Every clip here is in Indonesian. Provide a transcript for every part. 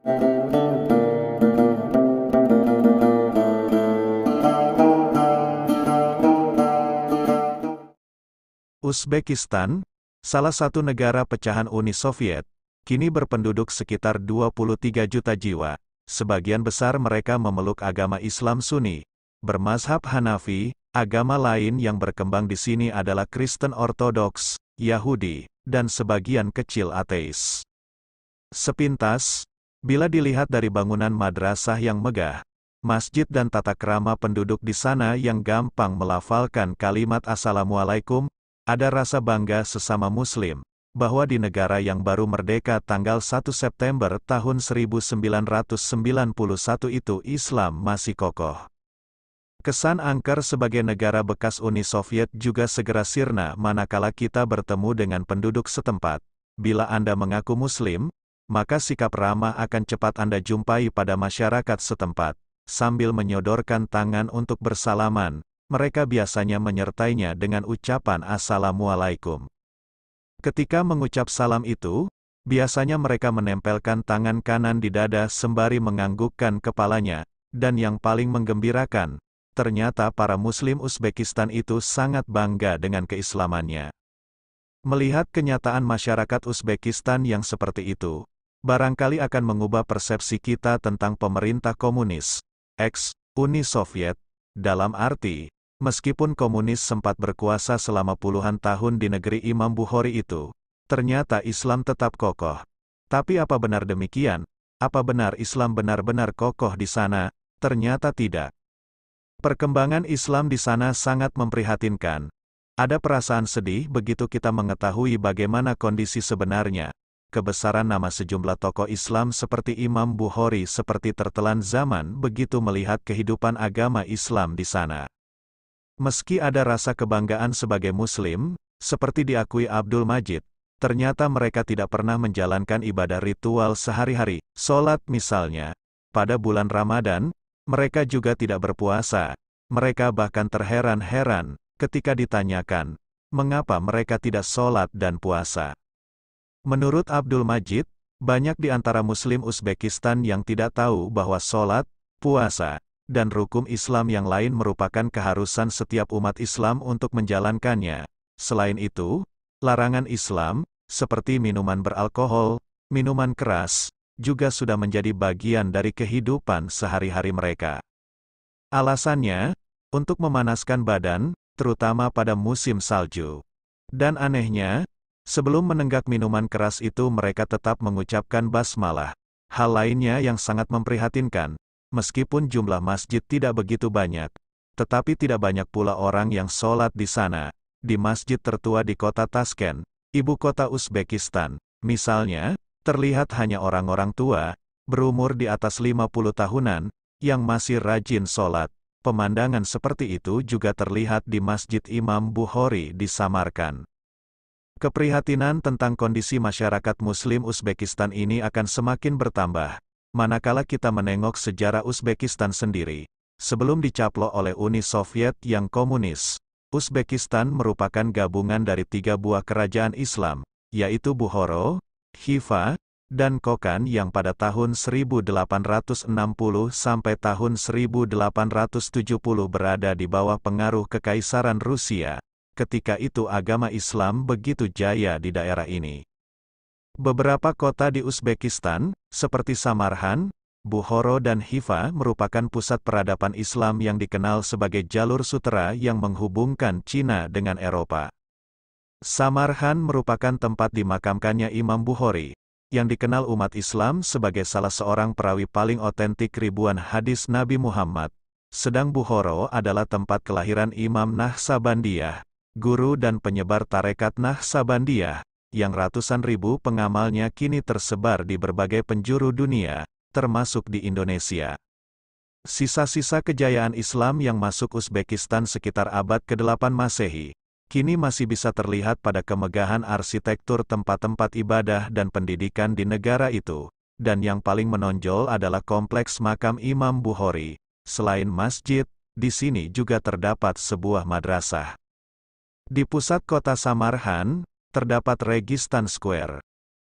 Uzbekistan, salah satu negara pecahan Uni Soviet, kini berpenduduk sekitar 23 juta jiwa. Sebagian besar mereka memeluk agama Islam Sunni, bermazhab Hanafi. Agama lain yang berkembang di sini adalah Kristen Ortodoks, Yahudi, dan sebagian kecil ateis. Sepintas, bila dilihat dari bangunan madrasah yang megah, masjid dan tata krama penduduk di sana yang gampang melafalkan kalimat Assalamualaikum, ada rasa bangga sesama Muslim, bahwa di negara yang baru merdeka tanggal 1 September tahun 1991 itu Islam masih kokoh. Kesan angker sebagai negara bekas Uni Soviet juga segera sirna manakala kita bertemu dengan penduduk setempat. Bila Anda mengaku Muslim, maka sikap ramah akan cepat Anda jumpai pada masyarakat setempat. Sambil menyodorkan tangan untuk bersalaman, mereka biasanya menyertainya dengan ucapan Assalamualaikum. Ketika mengucap salam itu, biasanya mereka menempelkan tangan kanan di dada sembari menganggukkan kepalanya, dan yang paling menggembirakan, ternyata para Muslim Uzbekistan itu sangat bangga dengan keislamannya. Melihat kenyataan masyarakat Uzbekistan yang seperti itu, barangkali akan mengubah persepsi kita tentang pemerintah komunis, ex-Uni Soviet, dalam arti, meskipun komunis sempat berkuasa selama puluhan tahun di negeri Imam Bukhari itu, ternyata Islam tetap kokoh. Tapi apa benar demikian? Apa benar Islam benar-benar kokoh di sana? Ternyata tidak. Perkembangan Islam di sana sangat memprihatinkan. Ada perasaan sedih begitu kita mengetahui bagaimana kondisi sebenarnya. Kebesaran nama sejumlah tokoh Islam seperti Imam Bukhari seperti tertelan zaman begitu melihat kehidupan agama Islam di sana. Meski ada rasa kebanggaan sebagai Muslim, seperti diakui Abdul Majid, ternyata mereka tidak pernah menjalankan ibadah ritual sehari-hari. Sholat misalnya, pada bulan Ramadan, mereka juga tidak berpuasa. Mereka bahkan terheran-heran ketika ditanyakan, mengapa mereka tidak sholat dan puasa. Menurut Abdul Majid, banyak di antara Muslim Uzbekistan yang tidak tahu bahwa sholat, puasa, dan rukun Islam yang lain merupakan keharusan setiap umat Islam untuk menjalankannya. Selain itu, larangan Islam, seperti minuman beralkohol, minuman keras, juga sudah menjadi bagian dari kehidupan sehari-hari mereka. Alasannya, untuk memanaskan badan, terutama pada musim salju. Dan anehnya, sebelum menenggak minuman keras itu mereka tetap mengucapkan basmalah. Hal lainnya yang sangat memprihatinkan, meskipun jumlah masjid tidak begitu banyak, tetapi tidak banyak pula orang yang sholat di sana. Di masjid tertua di kota Tashkent, ibu kota Uzbekistan, misalnya, terlihat hanya orang-orang tua, berumur di atas 50 tahunan, yang masih rajin sholat. Pemandangan seperti itu juga terlihat di Masjid Imam Bukhari di Samarkand. Keprihatinan tentang kondisi masyarakat Muslim Uzbekistan ini akan semakin bertambah, manakala kita menengok sejarah Uzbekistan sendiri. Sebelum dicaplok oleh Uni Soviet yang komunis, Uzbekistan merupakan gabungan dari 3 buah kerajaan Islam, yaitu Bukhara, Khiva, dan Kokand yang pada tahun 1860 sampai tahun 1870 berada di bawah pengaruh Kekaisaran Rusia. Ketika itu agama Islam begitu jaya di daerah ini. Beberapa kota di Uzbekistan, seperti Samarkand, Bukhara dan Khiva merupakan pusat peradaban Islam yang dikenal sebagai jalur sutera yang menghubungkan Cina dengan Eropa. Samarkand merupakan tempat dimakamkannya Imam Bukhari, yang dikenal umat Islam sebagai salah seorang perawi paling otentik ribuan hadis Nabi Muhammad. Sedang Bukhara adalah tempat kelahiran Imam Naqsabandiyah, guru dan penyebar tarekat Naqsabandiyah, yang ratusan ribu pengamalnya kini tersebar di berbagai penjuru dunia, termasuk di Indonesia. Sisa-sisa kejayaan Islam yang masuk Uzbekistan sekitar abad ke-8 Masehi, kini masih bisa terlihat pada kemegahan arsitektur tempat-tempat ibadah dan pendidikan di negara itu, dan yang paling menonjol adalah kompleks makam Imam Bukhari. Selain masjid, di sini juga terdapat sebuah madrasah. Di pusat kota Samarkand, terdapat Registan Square.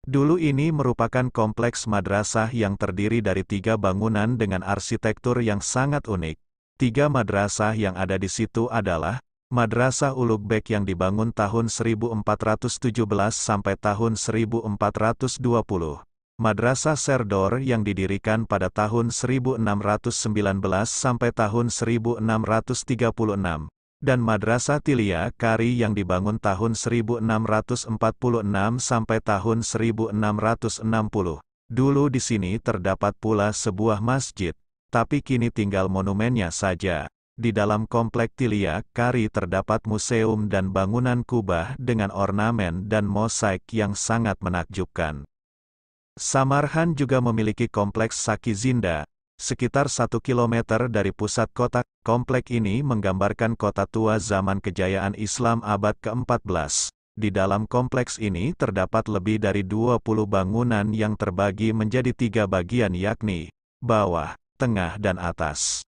Dulu ini merupakan kompleks madrasah yang terdiri dari 3 bangunan dengan arsitektur yang sangat unik. 3 madrasah yang ada di situ adalah Madrasah Ulugh Bek yang dibangun tahun 1417 sampai tahun 1420. Madrasah Serdor yang didirikan pada tahun 1619 sampai tahun 1636. Dan Madrasah Tilia Kari yang dibangun tahun 1646 sampai tahun 1660. Dulu di sini terdapat pula sebuah masjid, tapi kini tinggal monumennya saja. Di dalam komplek Tilia Kari terdapat museum dan bangunan kubah dengan ornamen dan mosaik yang sangat menakjubkan. Samarhan juga memiliki kompleks Saki Zinda, sekitar 1 kilometer dari pusat kota. Komplek ini menggambarkan kota tua zaman kejayaan Islam abad ke-14. Di dalam kompleks ini terdapat lebih dari 20 bangunan yang terbagi menjadi 3 bagian yakni bawah, tengah dan atas.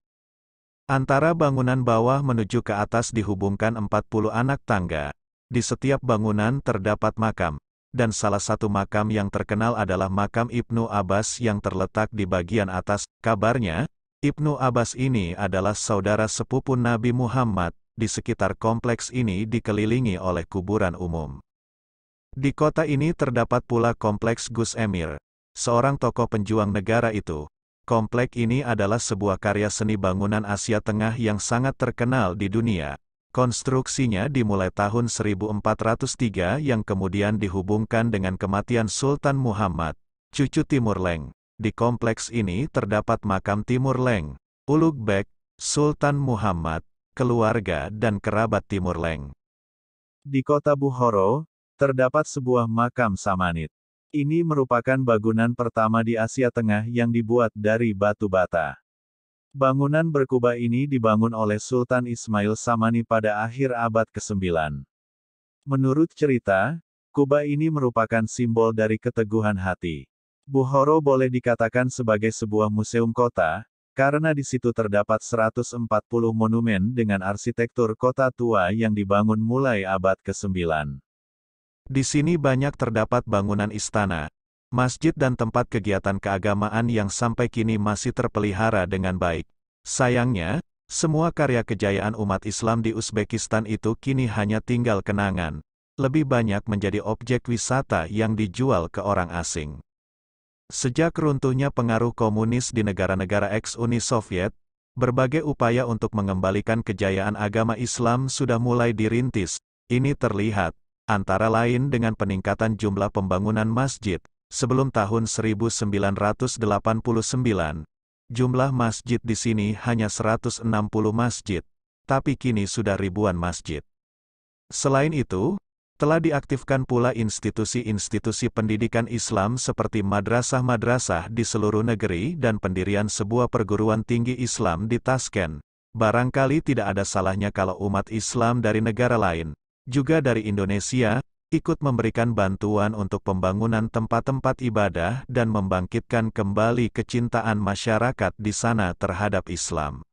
Antara bangunan bawah menuju ke atas dihubungkan 40 anak tangga. Di setiap bangunan terdapat makam, dan salah satu makam yang terkenal adalah makam Ibnu Abbas yang terletak di bagian atas. Kabarnya, Ibnu Abbas ini adalah saudara sepupu Nabi Muhammad. Di sekitar kompleks ini dikelilingi oleh kuburan umum. Di kota ini terdapat pula kompleks Gus Emir, seorang tokoh penjuang negara itu. Komplek ini adalah sebuah karya seni bangunan Asia Tengah yang sangat terkenal di dunia. Konstruksinya dimulai tahun 1403 yang kemudian dihubungkan dengan kematian Sultan Muhammad, cucu Timur Leng. Di kompleks ini terdapat makam Timur Leng, Ulugh Bek, Sultan Muhammad, keluarga dan kerabat Timur Leng. Di kota Bukhara, terdapat sebuah makam Samanid. Ini merupakan bangunan pertama di Asia Tengah yang dibuat dari batu bata. Bangunan berkubah ini dibangun oleh Sultan Ismail Samani pada akhir abad ke-9. Menurut cerita, kubah ini merupakan simbol dari keteguhan hati. Bukhara boleh dikatakan sebagai sebuah museum kota, karena di situ terdapat 140 monumen dengan arsitektur kota tua yang dibangun mulai abad ke-9. Di sini banyak terdapat bangunan istana, masjid dan tempat kegiatan keagamaan yang sampai kini masih terpelihara dengan baik. Sayangnya, semua karya kejayaan umat Islam di Uzbekistan itu kini hanya tinggal kenangan. Lebih banyak menjadi objek wisata yang dijual ke orang asing. Sejak runtuhnya pengaruh komunis di negara-negara ex-Uni Soviet, berbagai upaya untuk mengembalikan kejayaan agama Islam sudah mulai dirintis. Ini terlihat, antara lain dengan peningkatan jumlah pembangunan masjid. Sebelum tahun 1989, jumlah masjid di sini hanya 160 masjid, tapi kini sudah ribuan masjid. Selain itu, telah diaktifkan pula institusi-institusi pendidikan Islam seperti madrasah-madrasah di seluruh negeri dan pendirian sebuah perguruan tinggi Islam di Tashkent. Barangkali tidak ada salahnya kalau umat Islam dari negara lain, juga dari Indonesia, ikut memberikan bantuan untuk pembangunan tempat-tempat ibadah dan membangkitkan kembali kecintaan masyarakat di sana terhadap Islam.